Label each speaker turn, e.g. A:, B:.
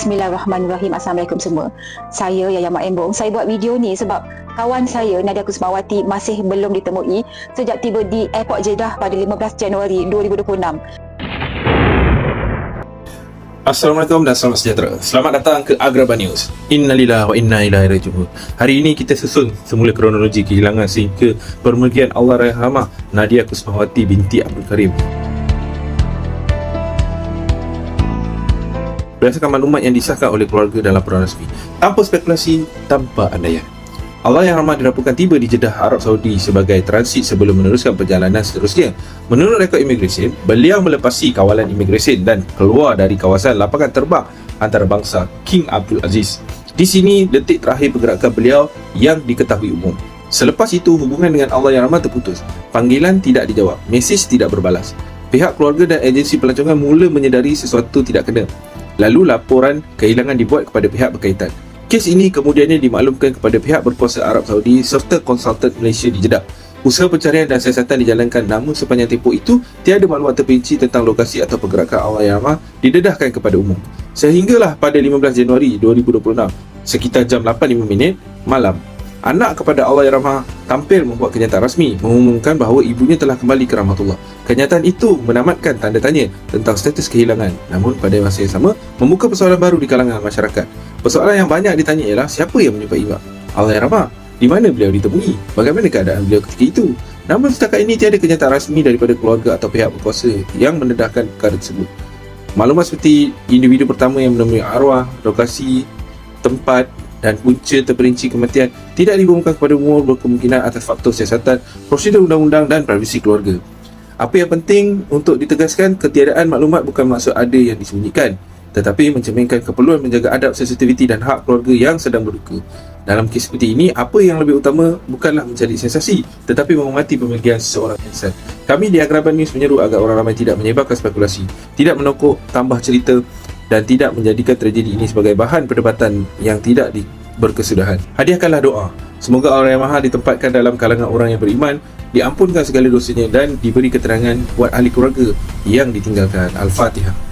A: Bismillahirrahmanirrahim. Assalamualaikum semua. Saya Yaya Mak Embong. Saya buat video ni sebab kawan saya Nadia Kusmawati masih belum ditemui sejak tiba di Airport Jeddah pada 15 Januari 2026.
B: Assalamualaikum dan selamat sejahtera. Selamat datang ke Agrabah News. Innalillahi wa inna ilaihi raji'un. Hari ini kita susun semula kronologi kehilangan sehingga pemergian Allahyarhamah Nadia Kusmawati binti Abdul Karim. Berdasarkan maklumat yang disahkan oleh keluarga dan laporan rasmi, tanpa spekulasi, tanpa andaian, Allahyarhamah dilaporkan tiba di Jeddah, Arab Saudi sebagai transit sebelum meneruskan perjalanan seterusnya. Menurut rekod imigresen, beliau melepasi kawalan imigresen dan keluar dari kawasan lapangan terbang antarabangsa King Abdul Aziz. Di sini detik terakhir pergerakan beliau yang diketahui umum. Selepas itu, hubungan dengan Allahyarhamah terputus. Panggilan tidak dijawab, mesej tidak berbalas. Pihak keluarga dan agensi pelancongan mula menyedari sesuatu tidak kena. Lalu laporan kehilangan dibuat kepada pihak berkaitan. Kes ini kemudiannya dimaklumkan kepada pihak berkuasa Arab Saudi serta konsultan Malaysia di Jeddah. Usaha pencarian dan siasatan dijalankan, namun sepanjang tempoh itu tiada maklumat terperinci tentang lokasi atau pergerakan Allahyarhamah didedahkan kepada umum. Sehinggalah pada 15 Januari 2026, sekitar jam 8.05 malam, anak kepada Allahyarhamah tampil membuat kenyataan rasmi mengumumkan bahawa ibunya telah kembali ke rahmatullah. Kenyataan itu menamatkan tanda tanya tentang status kehilangan, namun pada masa yang sama membuka persoalan baru di kalangan masyarakat. Persoalan yang banyak ditanya ialah siapa yang menjumpai ibu Allahyarhamah, di mana beliau ditemui, bagaimana keadaan beliau ketika itu. Namun setakat ini tiada kenyataan rasmi daripada keluarga atau pihak berkuasa yang mendedahkan perkara tersebut. Maklumat seperti individu pertama yang menemui arwah, lokasi, tempat dan punca terperinci kematian tidak diumumkan kepada umum, berkemungkinan atas faktor siasatan, prosedur undang-undang dan privasi keluarga. Apa yang penting untuk ditegaskan, ketiadaan maklumat bukan maksud ada yang disembunyikan, tetapi mencerminkan keperluan menjaga adab, sensitiviti dan hak keluarga yang sedang berduka. Dalam kes seperti ini, apa yang lebih utama bukanlah mencari sensasi, tetapi menghormati pemergian seseorang insan. Kami di Agrabah News menyeru agar orang ramai tidak menyebarkan spekulasi, tidak menokok tambah cerita dan tidak menjadikan tragedi ini sebagai bahan perdebatan yang tidak berkesudahan. Hadiahkanlah doa. Semoga Allahyarhamah ditempatkan dalam kalangan orang yang beriman, diampunkan segala dosanya dan diberi keterangan buat ahli keluarga yang ditinggalkan. Al-Fatihah.